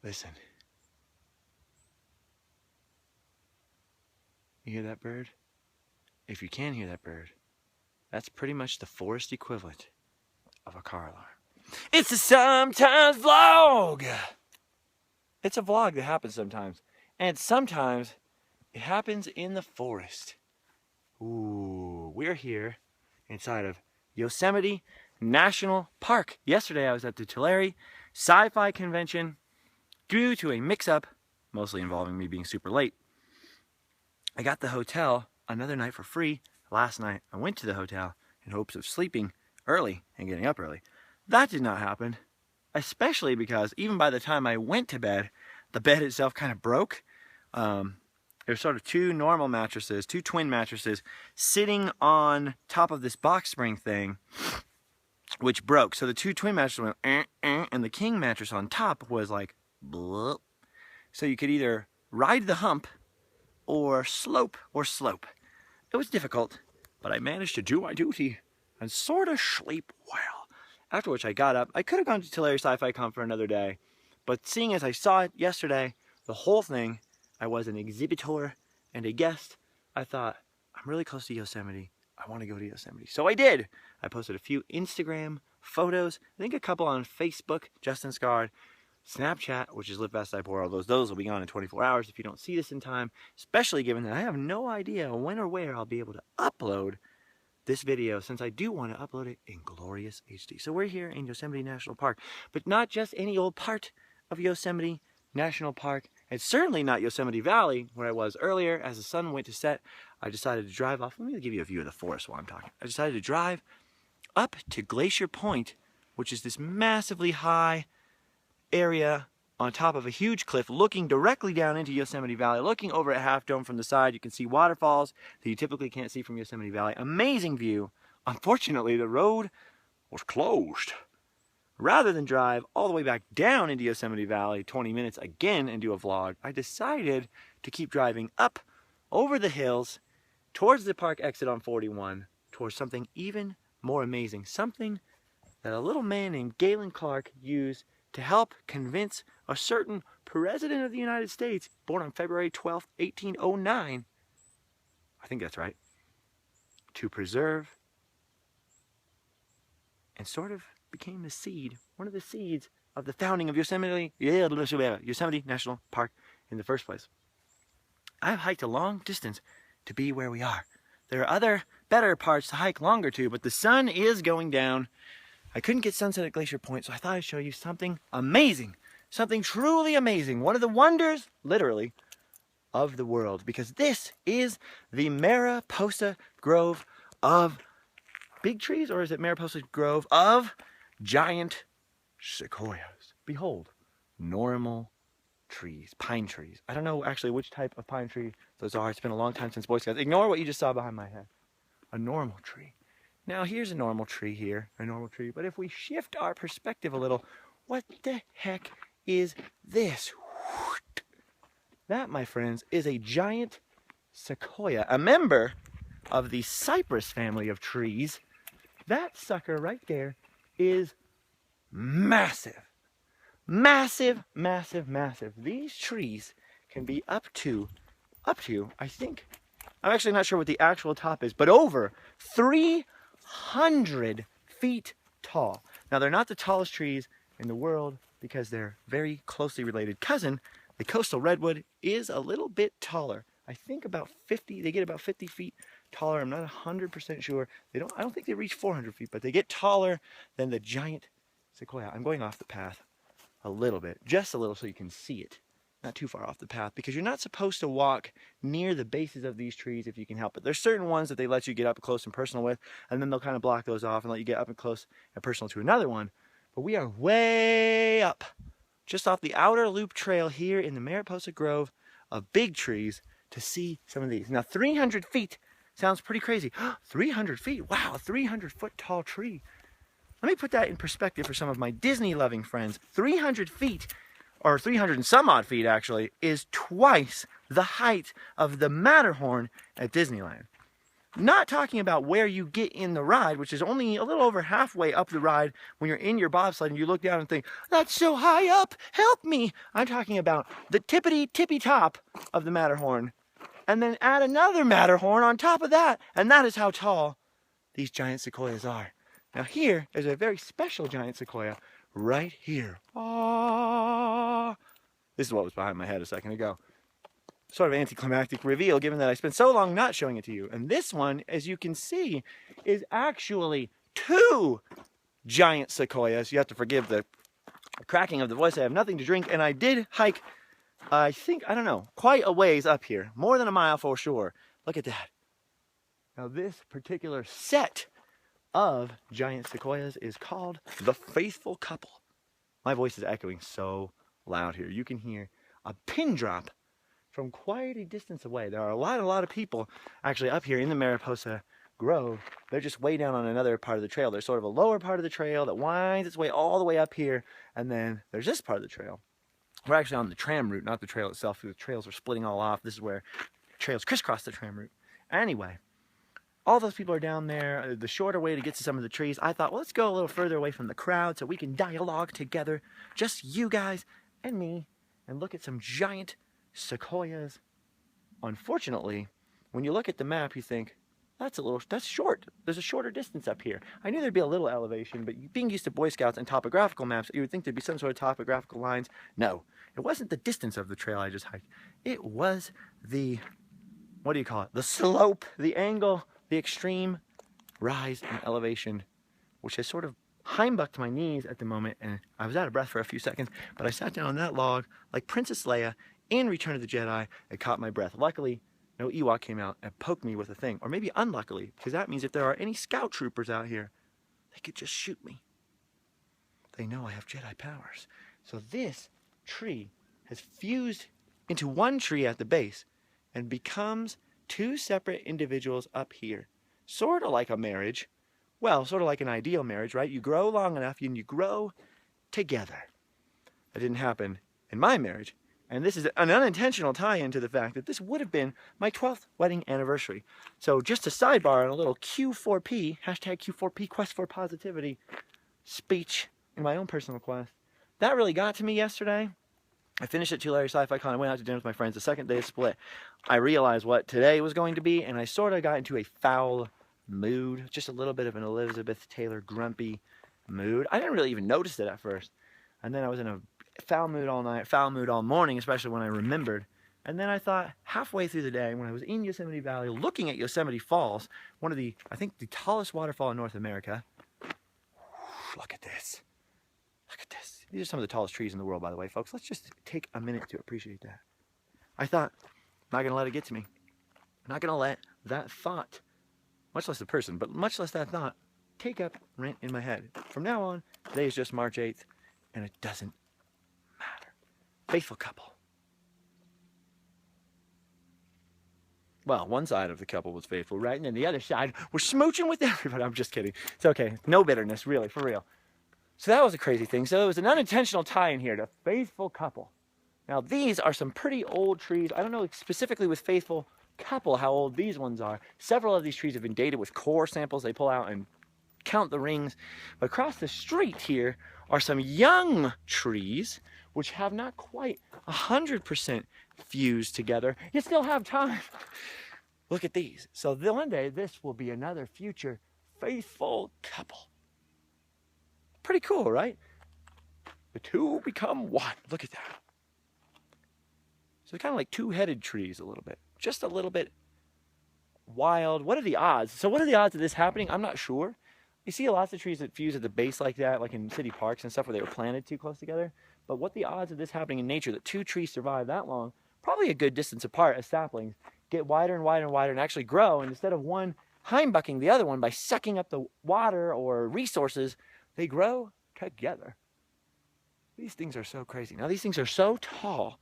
Listen. You hear that bird? If you can hear that bird, that's pretty much the forest equivalent of a car alarm. It's a sometimes vlog! It's a vlog that happens sometimes. And sometimes it happens in the forest. Ooh, we're here inside of Yosemite National Park. Yesterday I was at the Tulare Sci-Fi Convention. Due to a mix-up, mostly involving me being super late, I got the hotel another night for free. Last night I went to the hotel in hopes of sleeping early and getting up early. That did not happen, especially because even by the time I went to bed, the bed itself kind of broke. There's sort of two normal mattresses, two twin mattresses, sitting on top of this box spring thing, which broke. So the two twin mattresses went, and the king mattress on top was like, bleh. So you could either ride the hump or slope. It was difficult, but I managed to do my duty and sort of sleep well. After which I got up. I could have gone to Tulare Sci-Fi Con for another day, but seeing as I saw it yesterday, the whole thing, I was an exhibitor and a guest. I thought, I'm really close to Yosemite. I want to go to Yosemite. So I did. I posted a few Instagram photos, I think a couple on Facebook, Justin Scard, Snapchat, which is Live Fast Die Poor, although those will be gone in 24 hours if you don't see this in time, especially given that I have no idea when or where I'll be able to upload this video, since I do want to upload it in glorious HD. So we're here in Yosemite National Park, but not just any old part of Yosemite National Park. It's certainly not Yosemite Valley, where I was earlier. As the sun went to set, I decided to drive off. Let me give you a view of the forest while I'm talking. I decided to drive up to Glacier Point, which is this massively high area on top of a huge cliff looking directly down into Yosemite Valley, looking over at Half Dome from the side. You can see waterfalls that you typically can't see from Yosemite Valley. Amazing view. Unfortunately, the road was closed. Rather than drive all the way back down into Yosemite Valley 20 minutes again and do a vlog, I decided to keep driving up over the hills towards the park exit on 41, towards something even more amazing, something that a little man named Galen Clark used to help convince a certain President of the United States, born on February 12th, 1809, I think that's right, to preserve, and sort of became the seed, one of the seeds of the founding of Yosemite National Park in the first place. I've hiked a long distance to be where we are. There are other better parts to hike longer to, but the sun is going down. I couldn't get sunset at Glacier Point, so I thought I'd show you something amazing, something truly amazing, one of the wonders, literally, of the world, because this is the Mariposa Grove of big trees, or is it Mariposa Grove of giant sequoias? Behold, normal trees, pine trees. I don't know actually which type of pine tree those are. It's been a long time since Boy Scouts. Ignore what you just saw behind my head. A normal tree. Now here's a normal tree here, a normal tree, but if we shift our perspective a little, what the heck is this? That, my friends, is a giant sequoia, a member of the cypress family of trees. That sucker right there is massive. Massive, massive, massive. These trees can be up to, I think, I'm actually not sure what the actual top is, but over 300 feet tall. Now, they're not the tallest trees in the world because they're very closely related cousin. The coastal redwood is a little bit taller. I think about 50, they get about 50 feet taller. I'm not 100% sure. I don't think they reach 400 feet, but they get taller than the giant sequoia. I'm going off the path a little bit, just a little so you can see it. Not too far off the path, because you're not supposed to walk near the bases of these trees if you can help it. There's certain ones that they let you get up close and personal with, and then they'll kind of block those off and let you get up and close and personal to another one. But we are way up, just off the outer loop trail here in the Mariposa Grove of big trees to see some of these. Now, 300 feet sounds pretty crazy. 300 feet, wow, a 300-foot tall tree. Let me put that in perspective for some of my Disney-loving friends. 300 feet, or 300 and some odd feet actually, is twice the height of the Matterhorn at Disneyland. Not talking about where you get in the ride, which is only a little over halfway up the ride when you're in your bobsled and you look down and think, that's so high up, help me. I'm talking about the tippy top of the Matterhorn. And then add another Matterhorn on top of that. And that is how tall these giant sequoias are. Now here is a very special giant sequoia right here. Ah. This is what was behind my head a second ago. Sort of anticlimactic reveal given that I spent so long not showing it to you. And this one, as you can see, is actually 2 giant sequoias. You have to forgive the cracking of the voice. I have nothing to drink, and I did hike, I think, I don't know, quite a ways up here. More than a mile for sure. Look at that. Now this particular set of giant sequoias is called the Faithful Couple. My voice is echoing so loud here. You can hear a pin drop from quite a distance away. There are a lot of people actually up here in the Mariposa Grove. They're just way down on another part of the trail. There's sort of a lower part of the trail that winds its way all the way up here, and then there's this part of the trail. We're actually on the tram route, not the trail itself. The trails are splitting all off. This is where trails crisscross the tram route. Anyway, all those people are down there. The shorter way to get to some of the trees, I thought, well, let's go a little further away from the crowd so we can dialogue together, just you guys and me, and look at some giant sequoias. Unfortunately, when you look at the map, you think, that's short. There's a shorter distance up here. I knew there'd be a little elevation, but being used to Boy Scouts and topographical maps, you would think there'd be some sort of topographical lines. No, it wasn't the distance of the trail I just hiked. It was the, what do you call it? The slope, the angle, the extreme rise in elevation, which has sort of heimbucked my knees at the moment, and I was out of breath for a few seconds, but I sat down on that log like Princess Leia in Return of the Jedi and caught my breath. Luckily, no Ewok came out and poked me with a thing, or maybe unluckily, because that means if there are any scout troopers out here, they could just shoot me. They know I have Jedi powers. So this tree has fused into one tree at the base and becomes 2 separate individuals up here. Sort of like a marriage. Well, sort of like an ideal marriage, right? You grow long enough and you grow together. That didn't happen in my marriage. And this is an unintentional tie-in to the fact that this would have been my 12th wedding anniversary. So just a sidebar on a little Q4P, hashtag Q4P, Quest for Positivity speech in my own personal quest. That really got to me yesterday. I finished at Tulare Sci-Fi Con. I went out to dinner with my friends the second day of split. I realized what today was going to be, and I sort of got into a foul mood. Just a little bit of an Elizabeth Taylor grumpy mood. I didn't really even notice it at first. And then I was in a foul mood all night, foul mood all morning, especially when I remembered. And then I thought, halfway through the day, when I was in Yosemite Valley, looking at Yosemite Falls, one of the, I think, the tallest waterfall in North America. Look at this. Look at this. These are some of the tallest trees in the world, by the way, folks. Let's just take a minute to appreciate that. I thought, I'm not going to let it get to me. I'm not going to let that thought, much less the person, but much less that thought, take up rent in my head. From now on, today is just March 8th, and it doesn't matter. Faithful couple. Well, one side of the couple was faithful, right? And then the other side was smooching with everybody. I'm just kidding. It's okay. No bitterness, really, for real. So that was a crazy thing. So it was an unintentional tie in here to faithful couple. Now, these are some pretty old trees. I don't know specifically with faithful couple how old these ones are. Several of these trees have been dated with core samples. They pull out and count the rings. But across the street here are some young trees which have not quite 100% fused together. You still have time. Look at these. So one day this will be another future faithful couple. Pretty cool, right? The two become one. Look at that. So they're kind of like two-headed trees a little bit. Just a little bit wild. What are the odds? So what are the odds of this happening? I'm not sure. You see lots of trees that fuse at the base like that, like in city parks and stuff where they were planted too close together. But what the odds of this happening in nature, that two trees survive that long, probably a good distance apart as saplings, get wider and wider and wider and actually grow. And instead of one heimbucking the other one by sucking up the water or resources, they grow together. These things are so crazy. Now, these things are so tall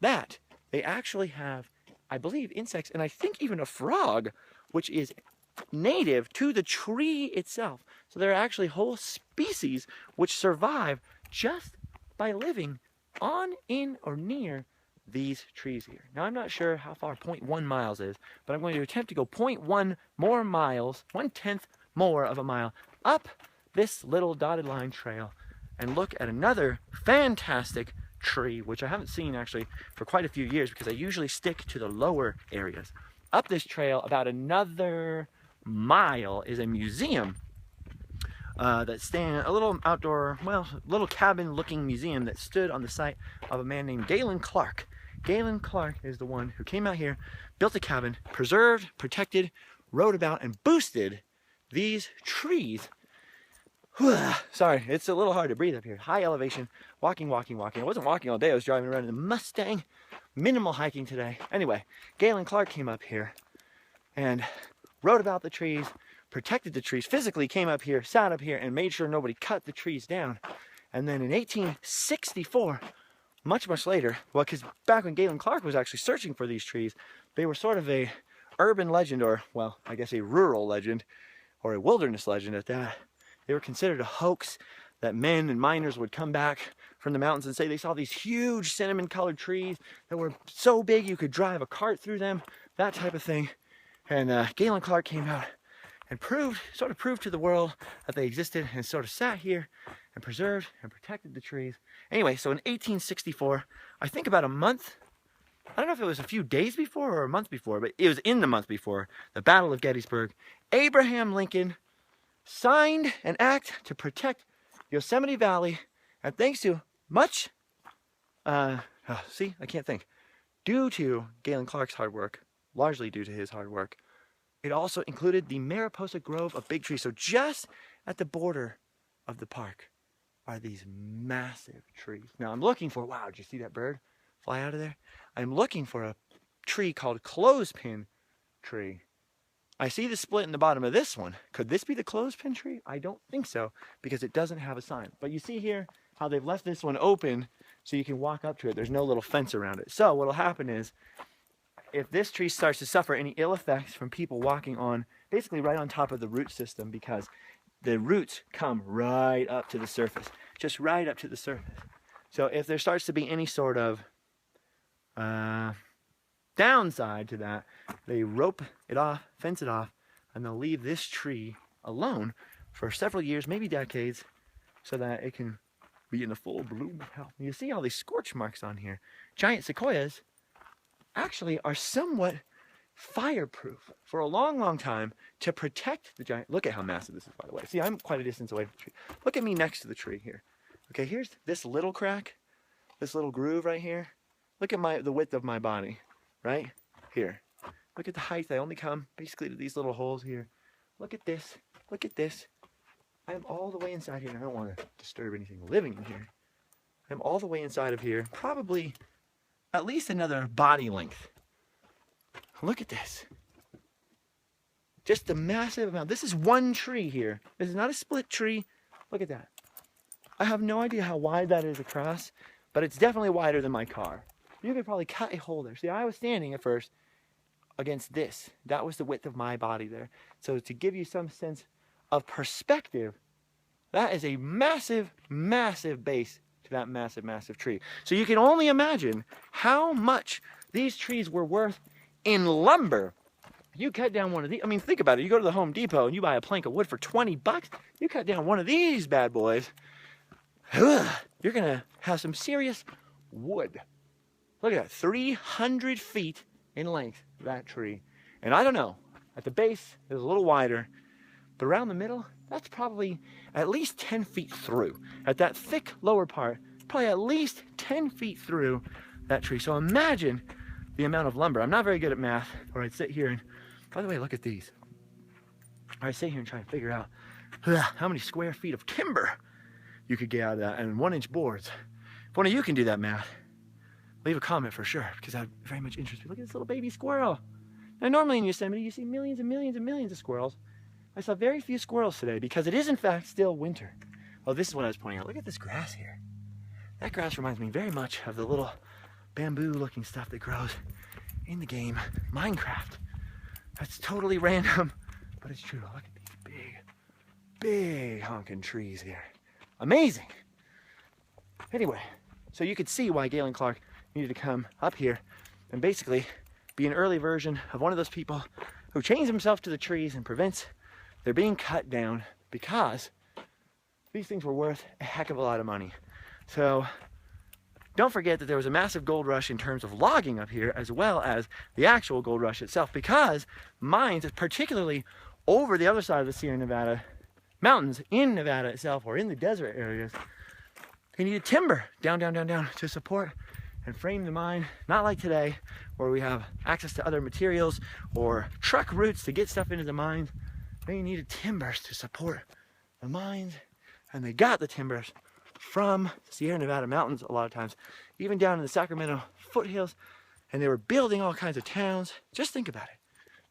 that they actually have, I believe, insects and I think even a frog, which is native to the tree itself. So there are actually whole species which survive just by living on, in, or near these trees here. Now I'm not sure how far 0.1 miles is, but I'm going to attempt to go 0.1 more miles, 1/10 more of a mile up this little dotted line trail and look at another fantastic tree, which I haven't seen actually for quite a few years because I usually stick to the lower areas. Up this trail about another mile is a museum that stand a little outdoor, well, little cabin looking museum that stood on the site of a man named Galen Clark. Galen Clark is the one who came out here, built a cabin, preserved, protected, wrote about, and boosted these trees. Sorry, it's a little hard to breathe up here. High elevation, walking. I wasn't walking all day, I was driving around in a Mustang. Minimal hiking today. Anyway, Galen Clark came up here and wrote about the trees, protected the trees, physically came up here, sat up here, and made sure nobody cut the trees down. And then in 1864, much later, well, because back when Galen Clark was actually searching for these trees, they were sort of a urban legend, or, well, I guess a rural legend, or a wilderness legend at that. They were considered a hoax that men and miners would come back from the mountains and say they saw these huge cinnamon-colored trees that were so big you could drive a cart through them, that type of thing. And Galen Clark came out and sort of proved to the world that they existed, and sort of sat here and preserved and protected the trees. Anyway, so in 1864, I think about a month, I don't know if it was a few days before or a month before, but it was in the month before the Battle of Gettysburg, Abraham Lincoln signed an act to protect Yosemite Valley, and thanks to much, see, I can't think, due to Galen Clark's hard work, largely due to his hard work, it also included the Mariposa Grove of big trees. So just at the border of the park are these massive trees. Now I'm looking for, wow, did you see that bird fly out of there? I'm looking for a tree called clothespin tree. I see the split in the bottom of this one. Could this be the clothespin tree? I don't think so, because it doesn't have a sign. But you see here how they've left this one open so you can walk up to it. There's no little fence around it. So what'll happen is, if this tree starts to suffer any ill effects from people walking on, basically right on top of the root system, because the roots come right up to the surface, just right up to the surface. So if there starts to be any sort of downside to that, they rope it off, fence it off, and they'll leave this tree alone for several years, maybe decades, so that it can be in the full bloom of health. You see all these scorch marks on here. Giant sequoias actually are somewhat fireproof for a long time to protect the giant. Look at how massive this is, by the way. See, I'm quite a distance away from the tree. Look at me next to the tree here. Okay, here's this little crack, this little groove right here. Look at the width of my body. Right here. Look at the height. I only come basically to these little holes here. Look at this. Look at this. I am all the way inside here. And I don't want to disturb anything living in here. I'm all the way inside of here. Probably at least another body length. Look at this. Just a massive amount. This is one tree here. This is not a split tree. Look at that. I have no idea how wide that is across, but it's definitely wider than my car. You could probably cut a hole there. See, I was standing at first against this. That was the width of my body there. So to give you some sense of perspective, that is a massive base to that massive tree. So you can only imagine how much these trees were worth in lumber. You cut down one of these. I mean, think about it. You go to the Home Depot and you buy a plank of wood for 20 bucks. You cut down one of these bad boys. You're going to have some serious wood. Look at that, 300 feet in length, that tree. And I don't know, at the base, it was a little wider, but around the middle, that's probably at least 10 feet through. At that thick lower part, probably at least 10 feet through that tree. So imagine the amount of lumber. I'm not very good at math, or I'd sit here and, by the way, look at these. Or I'd sit here and try and figure out how many square feet of timber you could get out of that, and 1-inch boards. If one of you can do that math, leave a comment for sure, because that very much interests me. Look at this little baby squirrel. Now, normally in Yosemite, you see millions and millions and millions of squirrels. I saw very few squirrels today because it is, in fact, still winter. Oh, this is what I was pointing out. Look at this grass here. That grass reminds me very much of the little bamboo-looking stuff that grows in the game Minecraft. That's totally random, but it's true. Look at these big honking trees here. Amazing. Anyway, so you could see why Galen Clark needed to come up here and basically be an early version of one of those people who chains himself to the trees and prevents their being cut down, because these things were worth a heck of a lot of money. So don't forget that there was a massive gold rush in terms of logging up here, as well as the actual gold rush itself, because mines, particularly over the other side of the Sierra Nevada mountains in Nevada itself, or in the desert areas, they needed timber down to support and frame the mine. Not like today, where we have access to other materials or truck routes to get stuff into the mines. They needed timbers to support the mines, and they got the timbers from the Sierra Nevada mountains a lot of times, even down in the Sacramento foothills, and they were building all kinds of towns. Just think about it.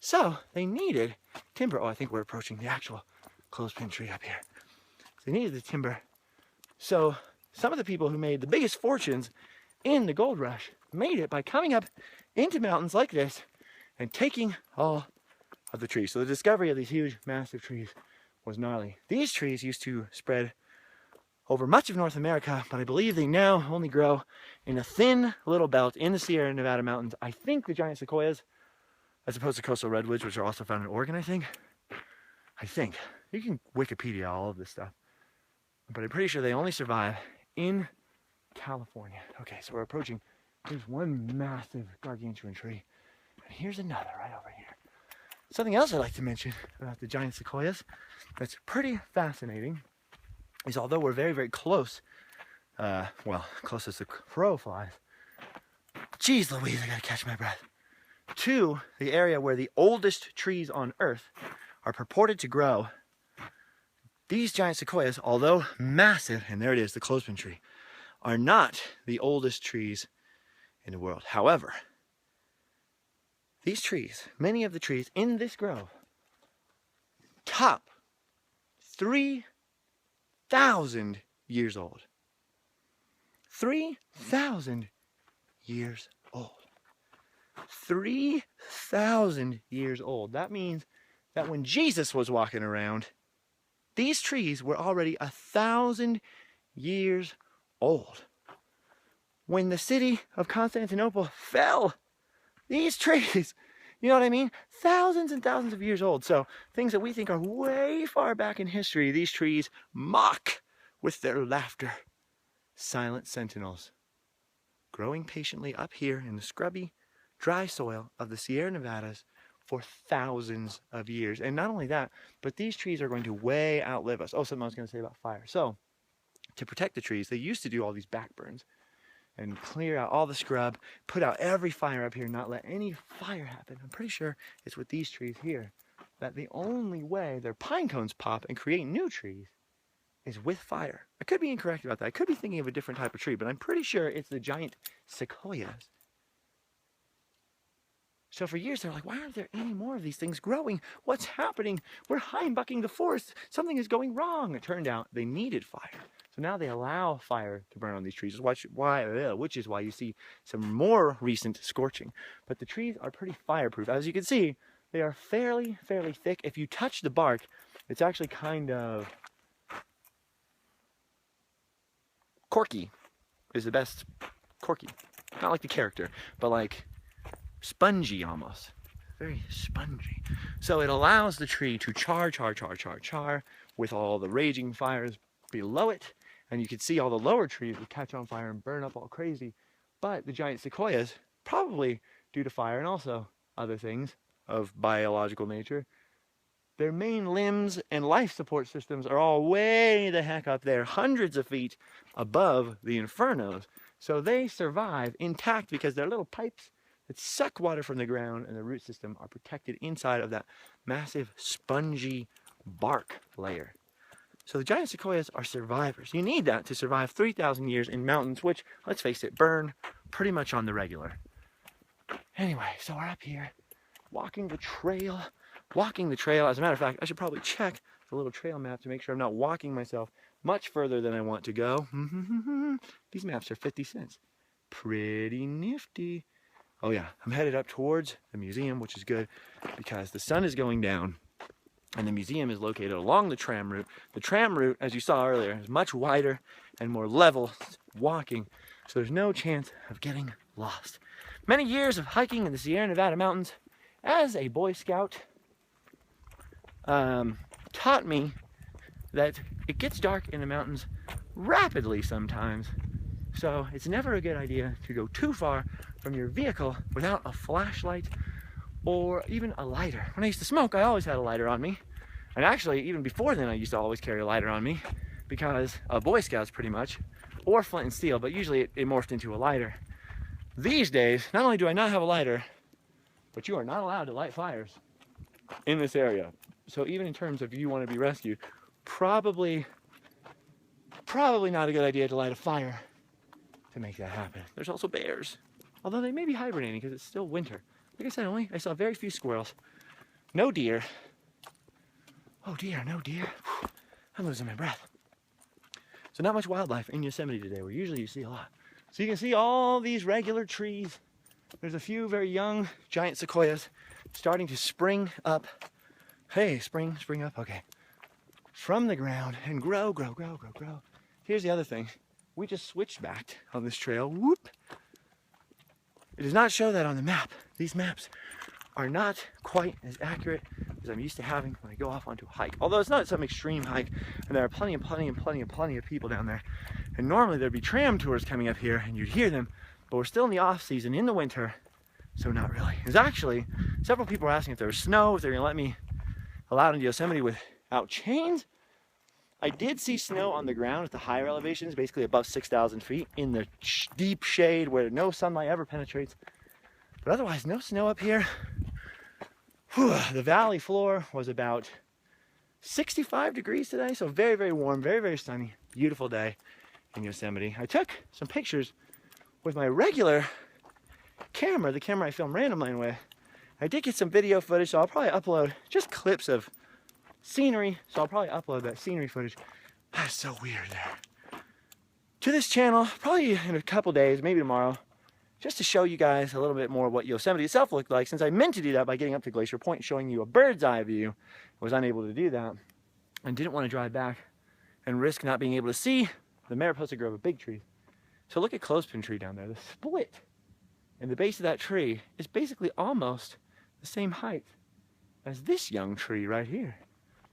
So they needed timber. Oh, I think we're approaching the actual clothespin tree up here. So they needed the timber. So some of the people who made the biggest fortunes in the gold rush made it by coming up into mountains like this and taking all of the trees. So the discovery of these huge, massive trees was gnarly. These trees used to spread over much of North America, but I believe they now only grow in a thin little belt in the Sierra Nevada mountains. I think the giant sequoias, as opposed to coastal redwoods, which are also found in Oregon, I think. You can Wikipedia all of this stuff, but I'm pretty sure they only survive in California. Okay, so we're approaching, here's one massive gargantuan tree, and here's another right over here. Something else I'd like to mention about the giant sequoias that's pretty fascinating is, although we're very, very close, well, close as the crow flies, geez Louise, I gotta catch my breath, to the area where the oldest trees on Earth are purported to grow. These giant sequoias, although massive, and there it is, the clothespin tree, are not the oldest trees in the world. However, these trees, many of the trees in this grove, top 3,000 years old. 3,000 years old. 3,000 years old. That means that when Jesus was walking around, these trees were already 1,000 years old. When the city of Constantinople fell, these trees, you know what I mean? Thousands and thousands of years old. So things that we think are way far back in history, these trees mock with their laughter. Silent sentinels, growing patiently up here in the scrubby, dry soil of the Sierra Nevadas for thousands of years. And not only that, but these trees are going to way outlive us. Oh, something I was going to say about fire. So to protect the trees, they used to do all these backburns and clear out all the scrub, put out every fire up here, not let any fire happen. I'm pretty sure it's with these trees here that the only way their pine cones pop and create new trees is with fire. I could be incorrect about that. I could be thinking of a different type of tree, but I'm pretty sure it's the giant sequoias. So for years, they're like, why aren't there any more of these things growing? What's happening? We're high-bucking the forest. Something is going wrong. It turned out they needed fire. So now they allow fire to burn on these trees, which is why you see some more recent scorching. But the trees are pretty fireproof. As you can see, they are fairly thick. If you touch the bark, it's actually kind of corky is the best. Corky. Not like the character, but like spongy almost. Very spongy. So it allows the tree to char with all the raging fires below it. And you can see all the lower trees would catch on fire and burn up all crazy. But the giant sequoias, probably due to fire and also other things of biological nature, their main limbs and life support systems are all way the heck up there, hundreds of feet above the infernos. So they survive intact because their little pipes that suck water from the ground and the root system are protected inside of that massive spongy bark layer. So the giant sequoias are survivors. You need that to survive 3,000 years in mountains, which, let's face it, burn pretty much on the regular. Anyway, so we're up here, walking the trail. As a matter of fact, I should probably check the little trail map to make sure I'm not walking myself much further than I want to go. These maps are 50 cents. Pretty nifty. Oh yeah, I'm headed up towards the museum, which is good because the sun is going down and the museum is located along the tram route. The tram route, as you saw earlier, is much wider and more level walking. So there's no chance of getting lost. Many years of hiking in the Sierra Nevada mountains as a Boy Scout taught me that it gets dark in the mountains rapidly sometimes. So it's never a good idea to go too far from your vehicle without a flashlight or even a lighter. When I used to smoke, I always had a lighter on me. And actually, even before then, I used to always carry a lighter on me because of Boy Scouts pretty much, or flint and steel, but usually it morphed into a lighter. These days, not only do I not have a lighter, but you are not allowed to light fires in this area. So even in terms of you want to be rescued, probably not a good idea to light a fire to make that happen. There's also bears, although they may be hibernating because it's still winter. Like I said, I saw very few squirrels, no deer. Oh dear, no deer. Whew, I'm losing my breath. So not much wildlife in Yosemite today, where usually you see a lot. So you can see all these regular trees. There's a few very young giant sequoias starting to spring up. Hey, spring up, okay. From the ground and grow. Here's the other thing. We just switched back on this trail, whoop. It does not show that on the map. These maps are not quite as accurate as I'm used to having when I go off onto a hike. Although it's not some extreme hike, and there are plenty of people down there. And normally there'd be tram tours coming up here and you'd hear them, but we're still in the off season in the winter, so not really. There's actually, several people were asking if there was snow, if they're gonna let me allow into Yosemite without chains. I did see snow on the ground at the higher elevations, basically above 6,000 feet in the deep shade where no sunlight ever penetrates. But otherwise, no snow up here. Whew, the valley floor was about 65 degrees today, so very, very warm, very, very sunny, beautiful day in Yosemite. I took some pictures with my regular camera, the camera I film Randomland with. I did get some video footage, so I'll probably upload just clips of scenery, so I'll probably upload that scenery footage. That's so weird there. To this channel, probably in a couple days, maybe tomorrow, just to show you guys a little bit more what Yosemite itself looked like, since I meant to do that by getting up to Glacier Point, showing you a bird's eye view. I was unable to do that and didn't want to drive back and risk not being able to see the Mariposa Grove of big trees. So look at Clothespin Tree down there. The split in the base of that tree is basically almost the same height as this young tree right here.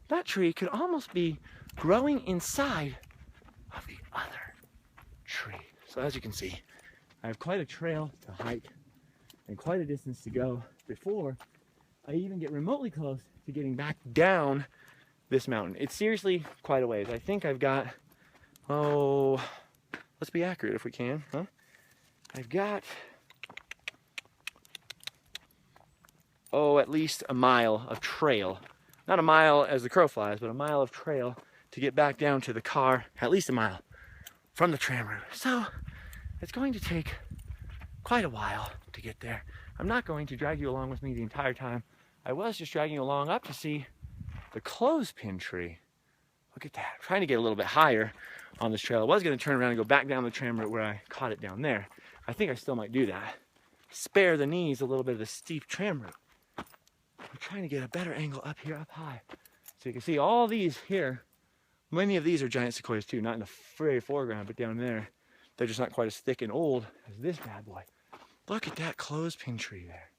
That tree could almost be growing inside of the other tree. So as you can see, I have quite a trail to hike and quite a distance to go before I even get remotely close to getting back down this mountain. It's seriously quite a ways. I think I've got, let's be accurate if we can, huh? I've got, at least a mile of trail. Not a mile as the crow flies, but a mile of trail to get back down to the car, at least a mile from the tram route. So it's going to take quite a while to get there. I'm not going to drag you along with me the entire time. I was just dragging you along up to see the clothespin tree. Look at that. I'm trying to get a little bit higher on this trail. I was going to turn around and go back down the tram route where I caught it down there. I think I still might do that. Spare the knees a little bit of the steep tram route. I'm trying to get a better angle up here, up high. So you can see all these here. Many of these are giant sequoias too, not in the very foreground, but down there. They're just not quite as thick and old as this bad boy. Look at that clothespin tree there.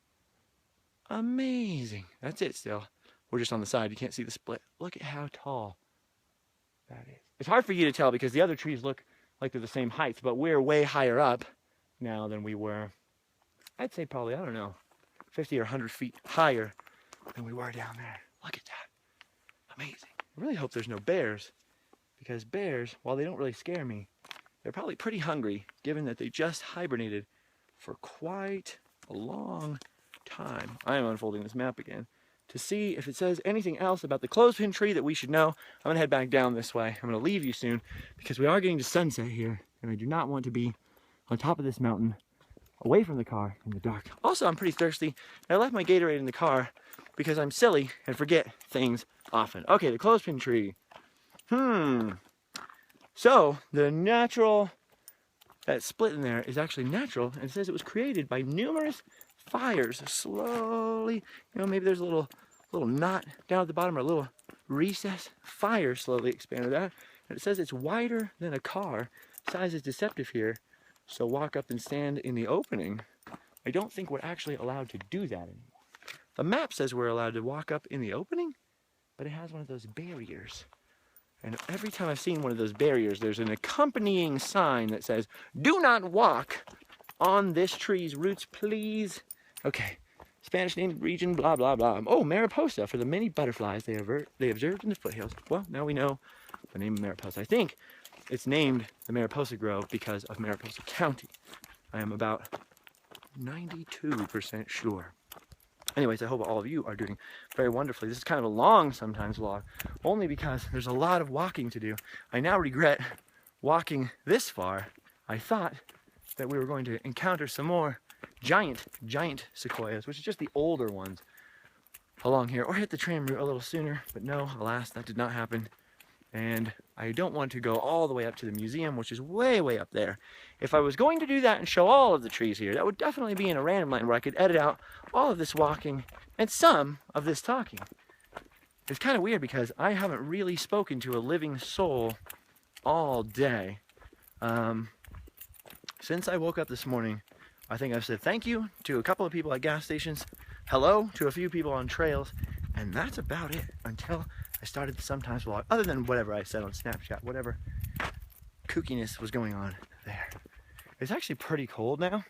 Amazing. That's it still. We're just on the side. You can't see the split. Look at how tall that is. It's hard for you to tell because the other trees look like they're the same height, but we're way higher up now than we were. I'd say probably, 50 or 100 feet higher than we were down there. Look at that. Amazing. I really hope there's no bears, because bears, while they don't really scare me, they're probably pretty hungry, given that they just hibernated for quite a long time. I am unfolding this map again to see if it says anything else about the clothespin tree that we should know. I'm going to head back down this way. I'm going to leave you soon because we are getting to sunset here, and I do not want to be on top of this mountain away from the car in the dark. Also, I'm pretty thirsty, and I left my Gatorade in the car because I'm silly and forget things often. Okay, the clothespin tree. So, the natural, that split in there is actually natural, and it says it was created by numerous fires. Slowly, maybe there's a little knot down at the bottom, or a little recess. Fire slowly expanded that. And it says it's wider than a car. Size is deceptive here. So walk up and stand in the opening. I don't think we're actually allowed to do that anymore. The map says we're allowed to walk up in the opening, but it has one of those barriers. And every time I've seen one of those barriers, there's an accompanying sign that says, "Do not walk on this tree's roots, please." Okay, Spanish named region, blah, blah, blah. Oh, Mariposa, for the many butterflies they observed in the foothills. Well, now we know the name of Mariposa. I think it's named the Mariposa Grove because of Mariposa County. I am about 92% sure. Anyways, I hope all of you are doing very wonderfully. This is kind of a long sometimes vlog, only because there's a lot of walking to do. I now regret walking this far. I thought that we were going to encounter some more giant sequoias, which is just the older ones along here, or hit the tram route a little sooner, but no, alas, that did not happen. And I don't want to go all the way up to the museum, which is way up there. If I was going to do that and show all of the trees here, that would definitely be in a random land where I could edit out all of this walking and some of this talking. It's kind of weird because I haven't really spoken to a living soul all day. Since I woke up this morning, I think I've said thank you to a couple of people at gas stations, hello to a few people on trails, and that's about it until I started the Sometimes vlog, other than whatever I said on Snapchat, whatever kookiness was going on there. It's actually pretty cold now.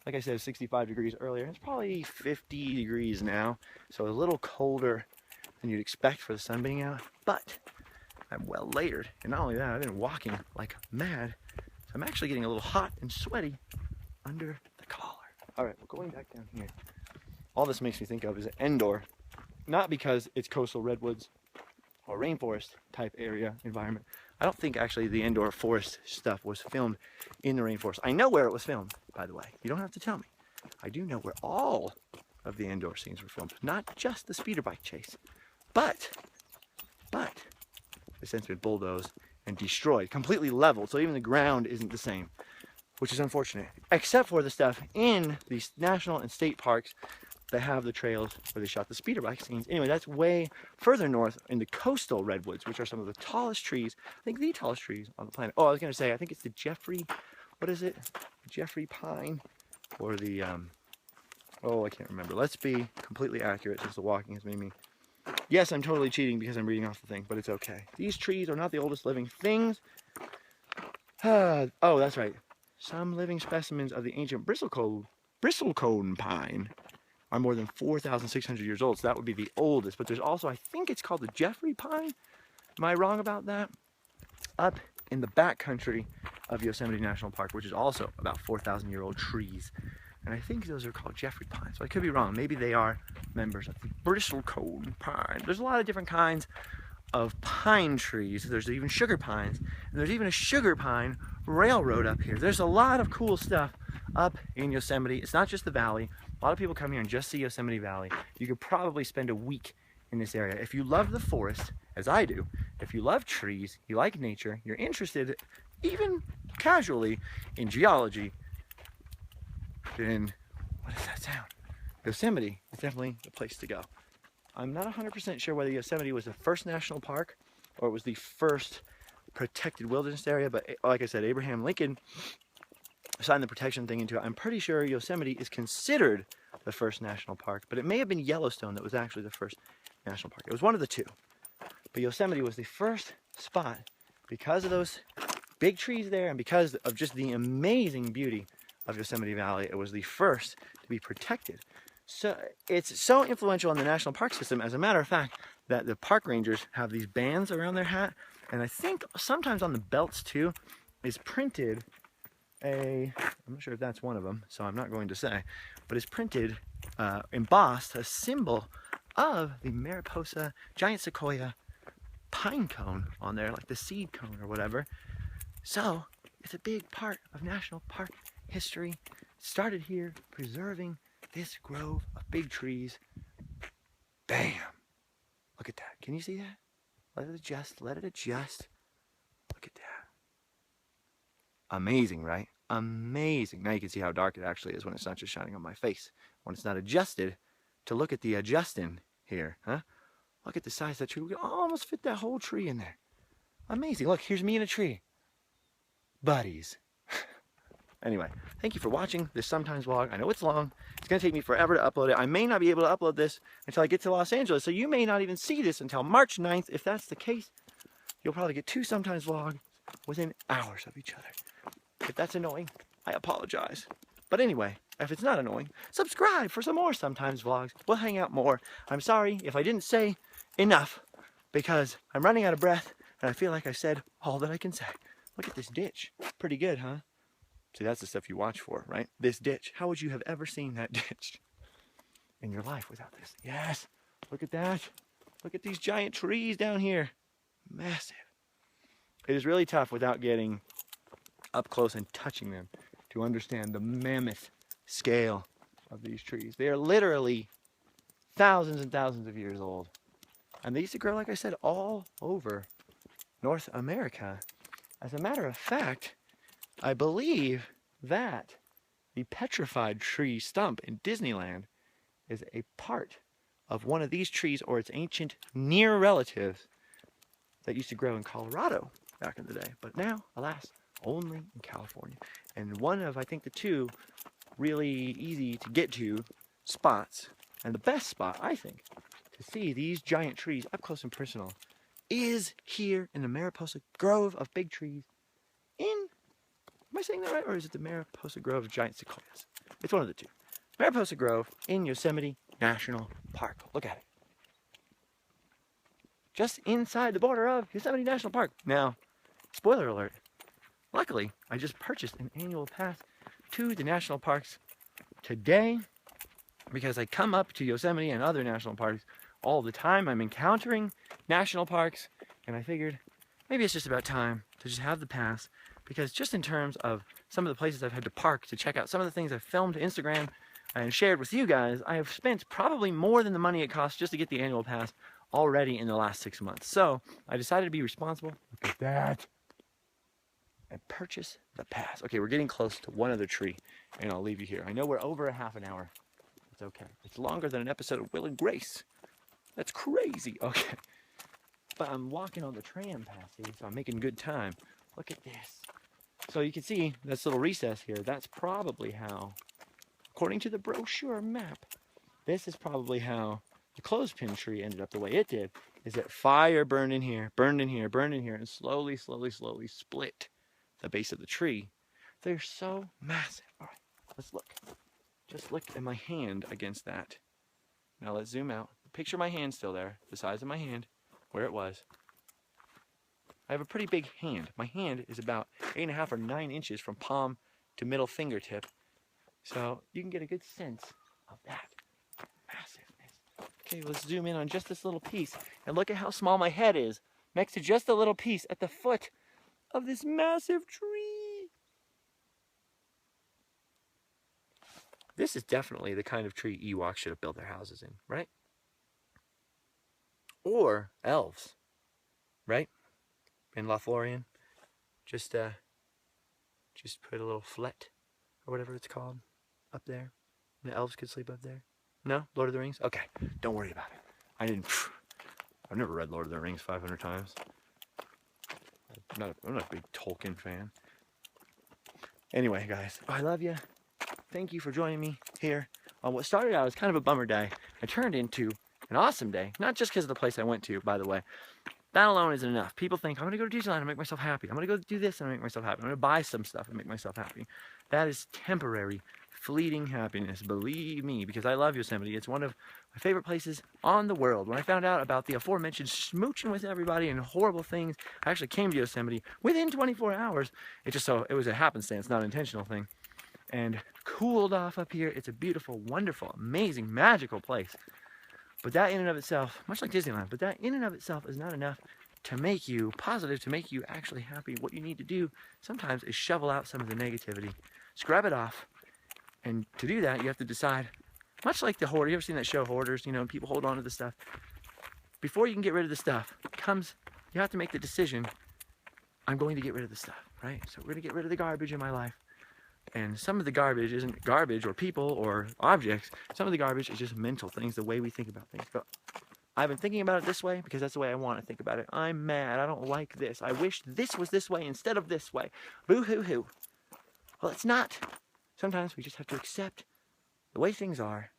Like I said, it was 65 degrees earlier. It's probably 50 degrees now, so a little colder than you'd expect for the sun being out, but I'm well layered. And not only that, I've been walking like mad, so I'm actually getting a little hot and sweaty under the collar. All right, we're going back down here. All this makes me think of is Endor, not because it's coastal redwoods or rainforest type area environment. I don't think actually the Endor forest stuff was filmed in the rainforest. I know where it was filmed, by the way. You don't have to tell me. I do know where all of the Endor scenes were filmed, not just the speeder bike chase, but it's since been bulldozed and destroyed, completely leveled, so even the ground isn't the same, which is unfortunate, except for the stuff in these national and state parks that have the trails where they shot the speeder bike scenes. Anyway, that's way further north in the coastal redwoods, which are some of the tallest trees, I think the tallest trees on the planet. Oh, I was gonna say, I think it's the Jeffrey, what is it? Jeffrey pine, or the, oh, I can't remember. Let's be completely accurate since the walking has made me, yes, I'm totally cheating because I'm reading off the thing, but it's okay. These trees are not the oldest living things. Oh, that's right. Some living specimens of the ancient bristlecone pine are more than 4,600 years old, so that would be the oldest. But there's also, I think it's called the Jeffrey pine. Am I wrong about that? Up in the backcountry of Yosemite National Park, which is also about 4,000-year-old trees. And I think those are called Jeffrey pine, so I could be wrong. Maybe they are members of the bristlecone pine. There's a lot of different kinds of pine trees. There's even sugar pines, and there's even a sugar pine railroad up here. There's a lot of cool stuff up in Yosemite. It's not just the valley. A lot of people come here and just see Yosemite Valley. You could probably spend a week in this area. If you love the forest, as I do, if you love trees, you like nature, you're interested, even casually, in geology, then, what does that sound? Yosemite is definitely the place to go. I'm not 100% sure whether Yosemite was the first national park or it was the first protected wilderness area, but like I said, Abraham Lincoln signed the protection thing into it. I'm pretty sure Yosemite is considered the first national park, but it may have been Yellowstone that was actually the first national park. It was one of the two. But Yosemite was the first spot because of those big trees there and because of just the amazing beauty of Yosemite Valley. It was the first to be protected. So it's so influential in the national park system, as a matter of fact, that the park rangers have these bands around their hat, and I think sometimes on the belts too is printed I'm not sure if that's one of them, so I'm not going to say, but it's printed, embossed, a symbol of the Mariposa giant sequoia pine cone on there, like the seed cone or whatever. So it's a big part of national park history. It started here, preserving this grove of big trees. Bam! Look at that. Can you see that? Let it adjust. Let it adjust. Look at that. Amazing, right? Amazing. Now you can see how dark it actually is when it's not just shining on my face. When it's not adjusted, to look at the adjusting here, huh? Look at the size of that tree. We can almost fit that whole tree in there. Amazing. Look, here's me in a tree. Buddies. Anyway, thank you for watching this Sometimes vlog. I know it's long. It's going to take me forever to upload it. I may not be able to upload this until I get to Los Angeles, so you may not even see this until March 9th. If that's the case, you'll probably get 2 Sometimes vlogs within hours of each other. If that's annoying, I apologize. But anyway, if it's not annoying, subscribe for some more Sometimes vlogs. We'll hang out more. I'm sorry if I didn't say enough because I'm running out of breath and I feel like I said all that I can say. Look at this ditch. Pretty good, huh? See, that's the stuff you watch for, right? This ditch. How would you have ever seen that ditch in your life without this? Yes. Look at that. Look at these giant trees down here. Massive. It is really tough without getting up close and touching them to understand the mammoth scale of these trees. They are literally thousands and thousands of years old. And they used to grow, like I said, all over North America. As a matter of fact, I believe that the petrified tree stump in Disneyland is a part of one of these trees or its ancient near relatives that used to grow in Colorado back in the day. But now, alas, only in California. And one of, I think, the 2 really easy to get to spots, and the best spot, I think, to see these giant trees up close and personal is here in the Mariposa Grove of big trees in, am I saying that right? Or is it the Mariposa Grove of giant sequoias? It's one of the 2. Mariposa Grove in Yosemite National Park. Look at it. Just inside the border of Yosemite National Park. Now, spoiler alert, luckily, I just purchased an annual pass to the national parks today because I come up to Yosemite and other national parks all the time. I'm encountering national parks, and I figured maybe it's just about time to just have the pass, because just in terms of some of the places I've had to park to check out some of the things I've filmed to Instagram and shared with you guys, I have spent probably more than the money it costs just to get the annual pass already in the last 6 months. So I decided to be responsible. Look at that. And purchase the pass. Okay, we're getting close to one other tree, and I'll leave you here. I know we're over a half an hour. It's okay. It's longer than an episode of Will and Grace. That's crazy. Okay. But I'm walking on the tram pass here, so I'm making good time. Look at this. So you can see this little recess here. That's probably how, according to the brochure map, this is probably how the clothespin tree ended up the way it did. Is that fire burned in here, burned in here, burned in here, and slowly, slowly, slowly split the base of the tree. They're so massive. All right, let's look. Just look at my hand against that. Now let's zoom out. Picture my hand still there, the size of my hand, where it was. I have a pretty big hand. My hand is about 8.5 or 9 inches from palm to middle fingertip. So you can get a good sense of that massiveness. Okay, let's zoom in on just this little piece. And look at how small my head is next to just a little piece at the foot of this massive tree. This is definitely the kind of tree Ewoks should have built their houses in, right? Or elves, right? In Lothlorien, just put a little flet or whatever it's called up there. And the elves could sleep up there. No, Lord of the Rings. Okay, don't worry about it. I've never read Lord of the Rings 500 times. I'm not a big Tolkien fan. Anyway, guys, I love you. Thank you for joining me here on what started out as kind of a bummer day. I turned into an awesome day, not just because of the place I went to, by the way. That alone isn't enough. People think, I'm going to go to Disneyland and make myself happy. I'm going to go do this and make myself happy. I'm going to buy some stuff and make myself happy. That is temporary, fleeting happiness, believe me, because I love Yosemite. It's one of my favorite places on the world. When I found out about the aforementioned smooching with everybody and horrible things, I actually came to Yosemite within 24 hours. It was a happenstance, not an intentional thing. And cooled off up here. It's a beautiful, wonderful, amazing, magical place. But that in and of itself, much like Disneyland, but that in and of itself is not enough to make you positive, to make you actually happy. What you need to do sometimes is shovel out some of the negativity, scrub it off. And to do that, you have to decide, much like the hoarder. You ever seen that show Hoarders? You know, people hold on to the stuff. Before you can get rid of the stuff, you have to make the decision, I'm going to get rid of the stuff, right? So we're going to get rid of the garbage in my life. And some of the garbage isn't garbage or people or objects. Some of the garbage is just mental things, the way we think about things. But I've been thinking about it this way because that's the way I want to think about it. I'm mad. I don't like this. I wish this was this way instead of this way. Boo hoo hoo. Well, it's not. Sometimes we just have to accept the way things are.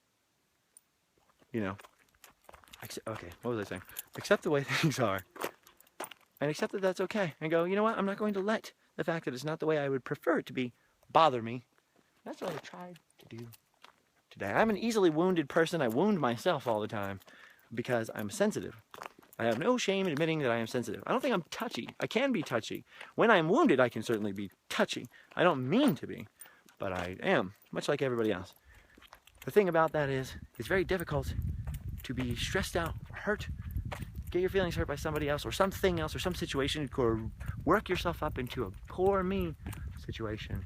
You know, okay, what was I saying? Accept the way things are. And accept that that's okay. And go, you know what? I'm not going to let the fact that it's not the way I would prefer it to be bother me. That's what I tried to do today. I'm an easily wounded person. I wound myself all the time because I'm sensitive. I have no shame in admitting that I am sensitive. I don't think I'm touchy. I can be touchy. When I'm wounded, I can certainly be touchy. I don't mean to be, but I am, much like everybody else. The thing about that is, it's very difficult to be stressed out, hurt, get your feelings hurt by somebody else or something else or some situation, or work yourself up into a poor me situation.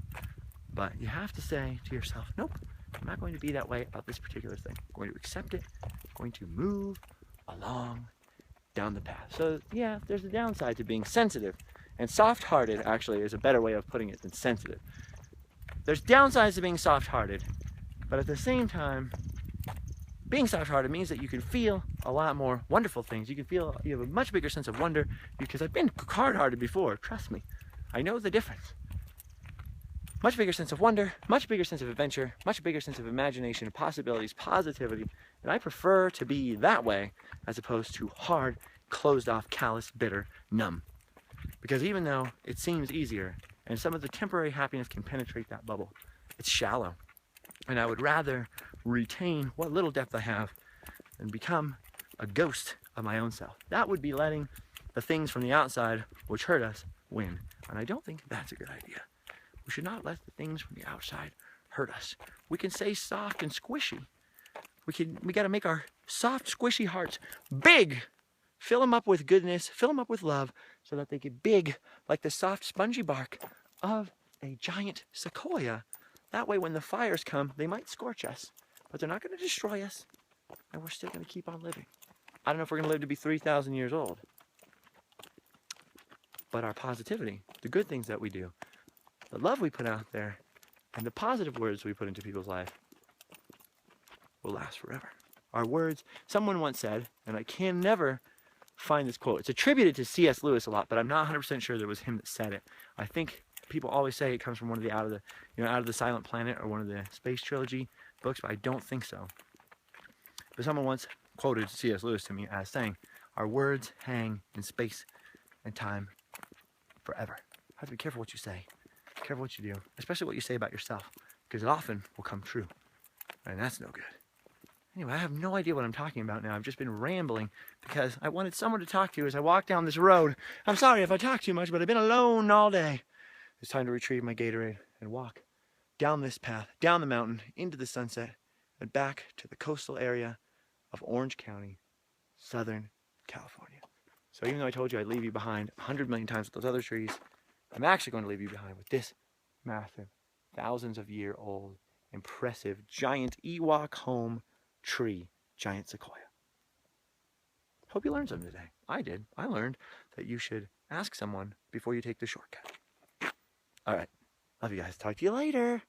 But you have to say to yourself, nope, I'm not going to be that way about this particular thing. I'm going to accept it. I'm going to move along down the path. So yeah, there's a downside to being sensitive. And soft-hearted actually is a better way of putting it than sensitive. There's downsides to being soft-hearted, but at the same time, being soft-hearted means that you can feel a lot more wonderful things. You can feel, you have a much bigger sense of wonder, because I've been hard-hearted before, trust me. I know the difference. Much bigger sense of wonder, much bigger sense of adventure, much bigger sense of imagination, possibilities, positivity. And I prefer to be that way as opposed to hard, closed off, callous, bitter, numb. Because even though it seems easier and some of the temporary happiness can penetrate that bubble, it's shallow. And I would rather retain what little depth I have and become a ghost of my own self. That would be letting the things from the outside which hurt us win. And I don't think that's a good idea. We should not let the things from the outside hurt us. We can stay soft and squishy. We got to make our soft, squishy hearts big. Fill them up with goodness, fill them up with love, so that they get big like the soft, spongy bark of a giant sequoia. That way, when the fires come, they might scorch us, but they're not going to destroy us, and we're still going to keep on living. I don't know if we're going to live to be 3,000 years old, but our positivity, the good things that we do, the love we put out there, and the positive words we put into people's life will last forever. Our words, someone once said, and I can never find this quote. It's attributed to C.S. Lewis a lot, but I'm not 100% sure that it was him that said it. I think people always say it comes from one of the Out of the Silent Planet or one of the Space Trilogy books, but I don't think so. But someone once quoted C.S. Lewis to me as saying, "Our words hang in space and time forever." You have to be careful what you say, careful what you do, especially what you say about yourself, because it often will come true, and that's no good. Anyway, I have no idea what I'm talking about now. I've just been rambling because I wanted someone to talk to as I walk down this road. I'm sorry if I talk too much, but I've been alone all day. It's time to retrieve my Gatorade and walk down this path, down the mountain, into the sunset, and back to the coastal area of Orange County, Southern California. So even though I told you I'd leave you behind 100 million times with those other trees, I'm actually going to leave you behind with this massive, thousands of year old, impressive, giant Ewok home tree, giant sequoia. Hope you learned something today. I did. I learned that you should ask someone before you take the shortcut. All right. Love you guys. Talk to you later.